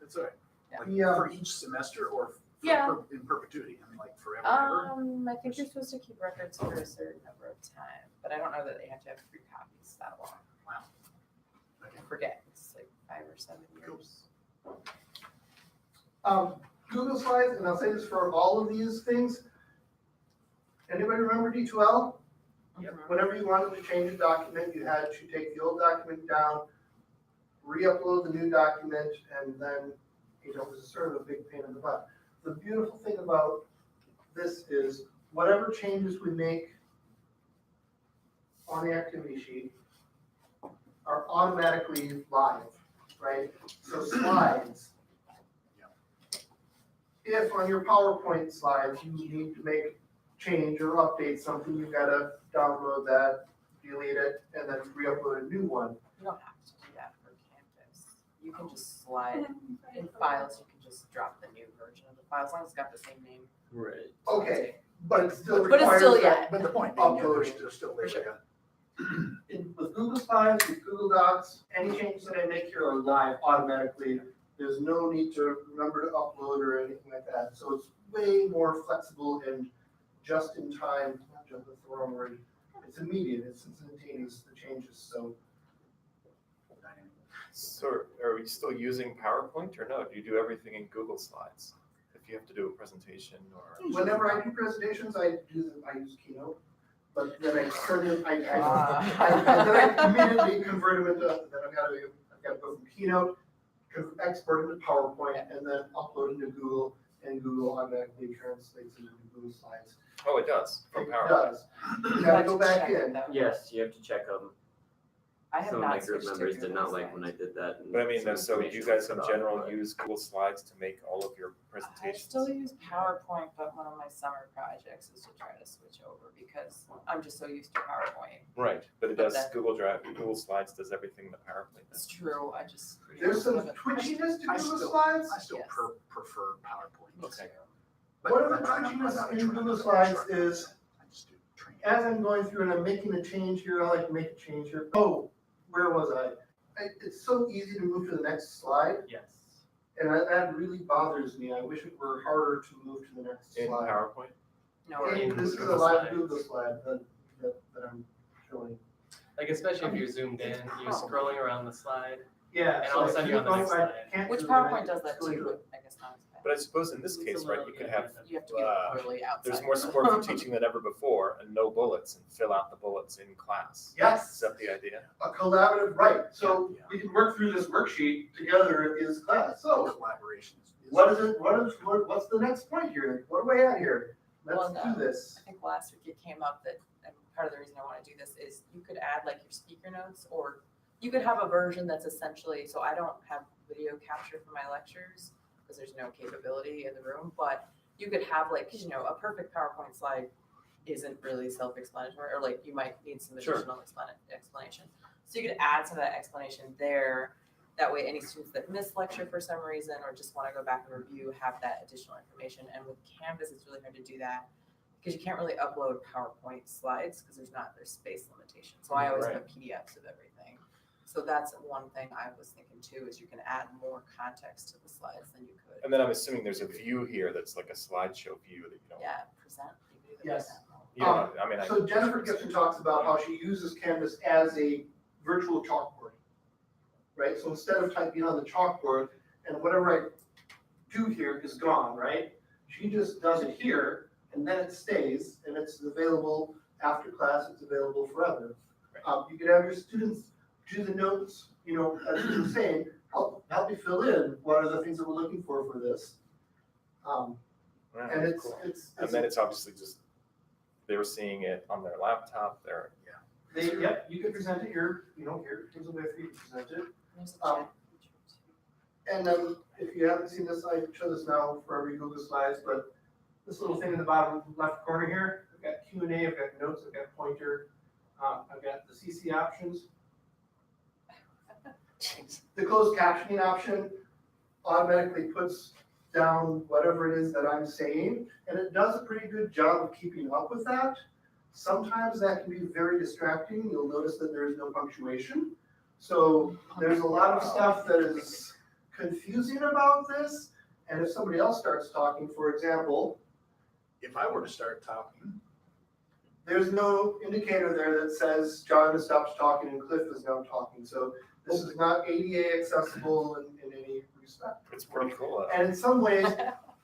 That's all right. Yeah. Like Yeah. for each semester or for Yeah. in perpetuity? I mean, like forever and ever? I think you're supposed to keep records for a certain number of time, but I don't know that they have to have 3 copies that long. Wow. I forget, it's like 5 or 7 years. Google Slides, and I'll say this for all of these things. Anybody remember D2L? Yep. Whenever you wanted to change a document, you had to take the old document down, re-upload the new document, and then, it was sort of a big pain in the butt. The beautiful thing about this is whatever changes we make on the activity sheet are automatically live, right? So slides. If on your PowerPoint slides, you need to make change or update something, you've got to download that, delete it, and then re-upload a new one. You don't have to do that for Canvas. You can just slide in files, you can just drop the new version of the file, as long as it's got the same name. Right. Okay, but it still But it's still, requires that. But the point being, yeah, Uploading. there's still For sure. With Google Slides, with Google Docs, any changes that I make here are live automatically. There's no need to remember to upload or anything like that. So it's way more flexible and just in time, not just the wrong word. It's immediate, it's instantaneous, the changes, so. So are we still using PowerPoint or no? Do you do everything in Google Slides? If you have to do a presentation or? Whenever I do presentations, I use Keynote, but then I turn it, then I immediately convert them into, then I've got to go from Keynote, export into PowerPoint, and then upload into Google, and Google automatically translates into Google Slides. Oh, it does, from It PowerPoint. does. You gotta go back in. Yes, you have to check them. I have Some of my not group switched to members did Google not like when I Slides. did that. and But I mean, some so you information guys was in cut general off, but- use Google Slides to make all of your I presentations? still use PowerPoint, but one of my summer projects is to try to switch over because I'm just so used to PowerPoint. Right, but it But does, that- Google Slides does everything that PowerPoint It's does. true, I just. There's some haven't- twitchiness to I Google still- Slides. I still Yes. prefer PowerPoint. Okay. But One of the I'm not twitchiness a in trainer, Google I'm a Slides instructor. is, I just do training. as I'm going through and I'm making a change here, I like to make a change here. Oh, where was I? It's so easy to move to the next slide, Yes. and that really bothers me. I wish it were harder to move to the next In slide. PowerPoint? No, And in this is a Google live Slides. Google slide that I'm showing. Like especially if you're zoomed in, you're scrolling around the slide. Yeah. And all of a sudden you're on the next slide. Which PowerPoint does that too, but I guess not as bad. But I suppose in this case, right, you could have, You have to get really outside. there's more support for teaching than ever before and no bullets and fill out the bullets in class. Yes. Is that the idea? A collaborative, right, so we can work through this worksheet together as class, so Collaboration is. what's the next point here? What are we at here? Let's Well, do this. I think last week it came up that, and part of the reason I want to do this is you could add like your speaker notes, or you could have a version that's essentially, so I don't have video capture for my lectures because there's no capability in the room, but you could have like, because a perfect PowerPoint slide isn't really self-explanatory, or like you might need some Sure. additional explanation. So you could add some of that explanation there. That way, any students that miss lecture for some reason or just want to go back and review have that additional information. And with Canvas, it's really hard to do that because you can't really upload PowerPoint slides because there's space limitation. So I always Right. have PDFs of everything. So that's one thing I was thinking too, is you can add more context to the slides than you could. And then I'm assuming there's a view here that's like a slideshow view that you don't. Yeah, present. You can do the Yes. present mode. You know, I mean, So Jennifer Gibson talks about how she uses Canvas as a virtual chalkboard, right? So instead of typing on the chalkboard and whatever I do here is gone, right? She just does it here and then it stays and it's available after class, it's available forever. You could have your students do the notes, as you were saying, help me fill in what are the things that we're looking for this. Right, And it's, cool. it's, And then it's obviously just, they're seeing it on their laptop, you can present it here, here's a way for you to present it. There's a chat feature too. And then, if you haven't seen this, I show this now for every Google Slides, but this little thing in the bottom left corner here, I've got Q&A, I've got notes, I've got pointer, I've got the CC options. The closed captioning option automatically puts down whatever it is that I'm saying, and it does a pretty good job of keeping up with that. Sometimes that can be very distracting. You'll notice that there is no punctuation. So there's a lot of stuff that is confusing about this, and if somebody else starts talking, for example, If I were to start talking, there's no indicator there that says John has stopped talking and Cliff is now talking. So this is not ADA accessible in any respect. It's pretty cool. And in some ways,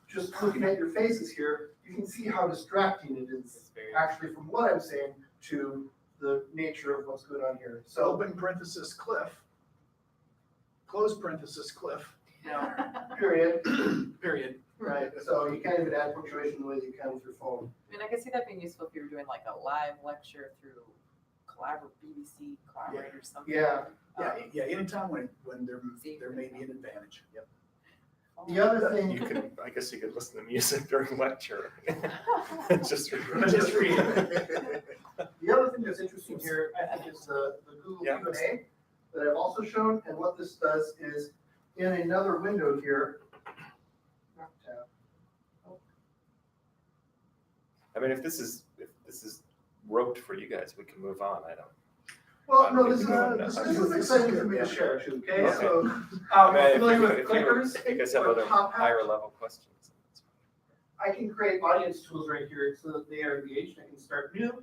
just looking at your faces here, you can see how distracting it is, It's very. actually, from what I'm saying to the nature of what's going on here. So, open parenthesis Cliff, close parenthesis Cliff, period, period. right? So you can't even add punctuation the way that you can with your phone. I mean, I could see that being useful if you were doing like a live lecture through BBC Collaborate or something. Yeah. Yeah, anytime when there may be an advantage, yep. The other thing, You could, I guess you could listen to music during lecture. Just read. Just read. the other thing that's interesting here, I think, is the Google Yeah. Q&A that I've also shown. And what this does is, in another window here, I mean, if this is roped for you guys, we can move on. I don't. well, no, this This is exciting for me to share too, okay? Okay. So, I mean, familiar with if clickers? you guys have or other top hats? higher level questions. I can create audience tools right here so that they are engaged. I can start new.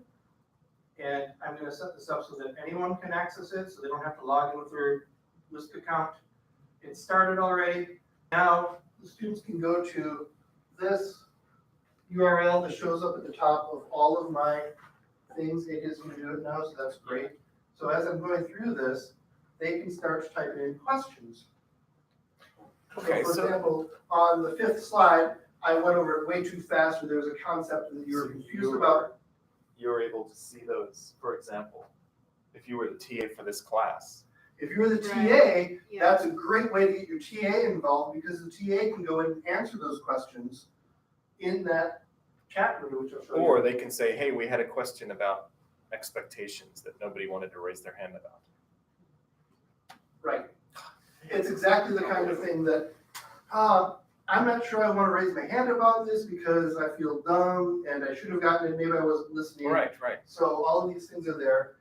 And I'm gonna set this up so that anyone can access it, so they don't have to log in with their list account. It started already. Now, the students can go to this URL that shows up at the top of all of my things. It is gonna do it now, so that's great. So as I'm going through this, they can start typing in questions. Okay, For so example, on the 5th slide, I went over it way too fast, or there was a concept that you were confused about. you were able to see those, for example, if you were the TA for this class. If you're the TA, Yeah. that's a great way to get your TA involved, because the TA can go in and answer those questions in that chat window, which I'll show you. Or they can say, hey, we had a question about expectations that nobody wanted to raise their hand about. Right. It's exactly the kind of thing that, I'm not sure I want to raise my hand about this because I feel dumb and I should have gotten it, maybe I wasn't listening. Right. So all of these things are there.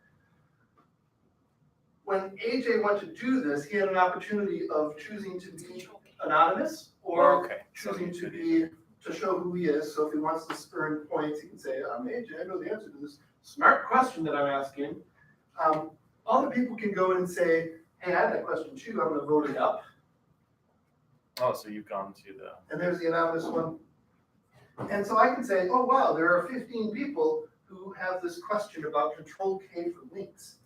When AJ went to do this, he had an opportunity of choosing to be anonymous or Okay. choosing to show who he is. So if he wants to earn points, he can say, I'm AJ, I know the answer to this smart question that I'm asking. Other people can go in and say, hey, I have that question too, I'm gonna vote it up. Oh, so you've gone to the, And there's the anonymous one. And so I can say, oh, wow, there are 15 people who have this question about control K for links.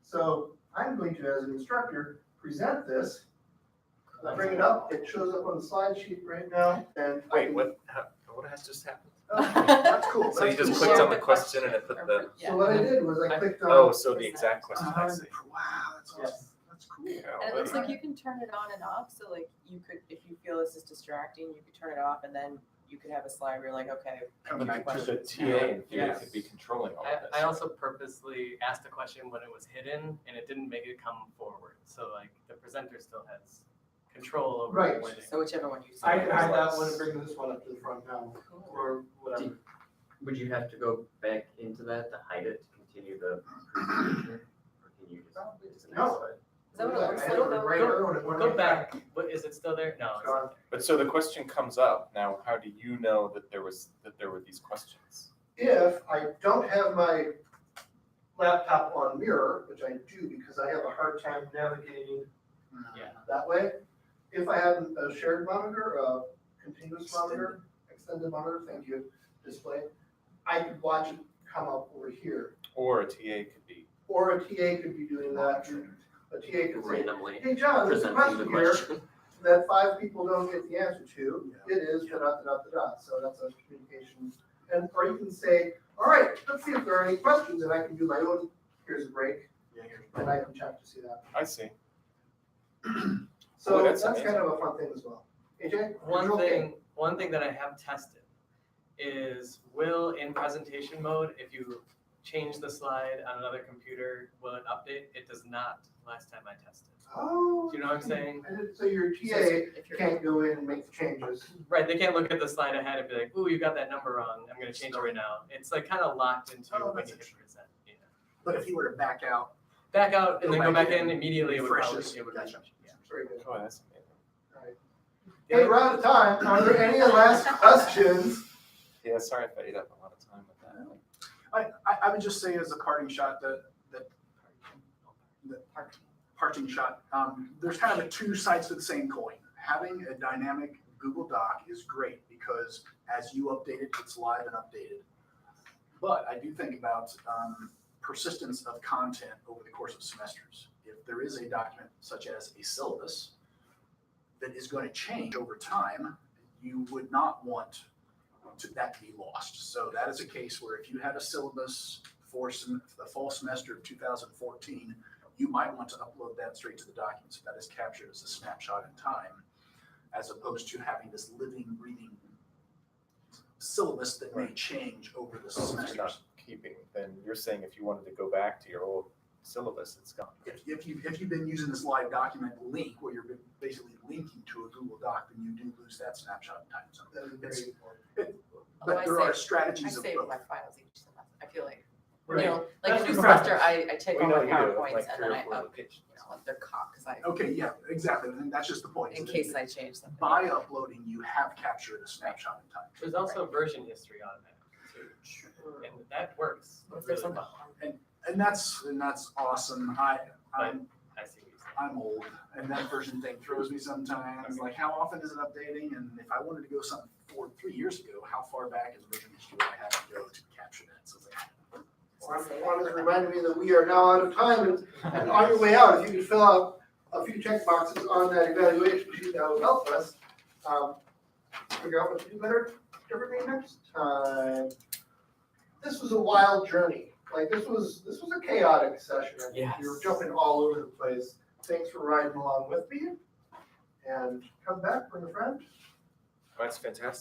So I'm going to, as an instructor, present this. I bring it up, it shows up on the slide sheet right now, and I wait, can- what has just happened? That's cool. So you That's just cool. clicked on the question and it put the, So what I did was I clicked on. oh, so the exact question, I see. Wow, that's awesome. Yes. That's cool. And it looks like you can turn it on and off, so like you could, if you feel this is distracting, you could turn it off and then you could have a slide where you're like, okay, But my the question. TA in theory Yes. could be controlling all of I this. also purposely asked a question when it was hidden and it didn't make it come forward. So like the presenter still has control over Right. when it. So whichever one you see. I can hide that one and bring this one up to the front now, Cool. or whatever. Would you have to go back into that to hide it to continue the presentation? Or can you just? No. Is that what it looks I like know, though? right there, when it went Go right back, what, is it still there? No, it's Gone. not there. But so the question comes up, now how do you know that there were these questions? If I don't have my laptop on mirror, which I do because I have a hard time navigating Yeah. that way. If I have a shared monitor, a continuous monitor, extended monitor, thank you, display, I could watch it come up over here. Or a TA could be, Or a TA could be doing that. A TA could say, Randomly hey, John, there's a presenting the question here question. that 5 people don't get the answer to. It is da-da-da-da-da. So that's a communication. And, or you can say, all right, let's see if there are any questions, and I can do my own, here's a break, and I can check to see that. I see. So Boy, that's that's kind of a fun thing as well. AJ? One control K. thing that I have tested is will in presentation mode, if you change the slide on another computer, will it update? It does not last time I tested. Oh. Do you know what I'm saying? So your So TA if you're- can't go in and make the changes. Right, they can't look at the slide ahead and be like, ooh, you got that number wrong, I'm gonna change it right now. It's like kind of locked into Oh, when that's you hit interesting. present, you know. But if you were to back out, Back out and then go back in in, immediately, it would probably, refreshes. it would Gotcha. refresh, yeah. Very good. Oh, that's amazing. Hey, we're out of time. Are there any last questions? Yeah, sorry if I ate up a lot of time with that. I would just say as a parting shot that parting shot, there's kind of two sides to the same coin. Having a dynamic Google Doc is great because as you update it, it's live and updated. But I do think about persistence of content over the course of semesters. If there is a document such as a syllabus that is going to change over time, you would not want that to be lost. So that is a case where if you had a syllabus for the fall semester of 2014, you might want to upload that straight to the document so that is captured as a snapshot in time, as opposed to having this living, breathing syllabus that may change over the So if you're semester. not keeping, then you're saying if you wanted to go back to your old syllabus, it's gone. If you've been using this live document link where you're basically linking to a Google Doc, then you do lose that snapshot in time. So That is very it's- important. Although but I there are I strategies of save both. my files each semester. I feel like, Right. you know, like That's a new the semester, practice. I take We all know my you do, PowerPoints like and 3 then or I 4 up, locations. you know, like they're caught, because I, Okay, yeah, exactly. And that's just the point. in is case that I change them. by uploading, you have captured a snapshot in time. There's also version history automatic too, and that works If there's really something. well. And that's awesome. I'm I see what you're saying. I'm old, and that version thing throws me sometimes. Like, how often is it updating? And if I wanted to go something 3 years ago, how far back in version history would I have to go to capture that? So it's like, Juan has reminded me that we are now out of time, and on your way out, if you could fill out a few check boxes on that evaluation sheet, that would help us figure out what to do better differently next time. This was a wild journey. Like, this was a chaotic session. Yes. We were jumping all over the place. Thanks for riding along with me, and come back, bring a friend. That's fantastic.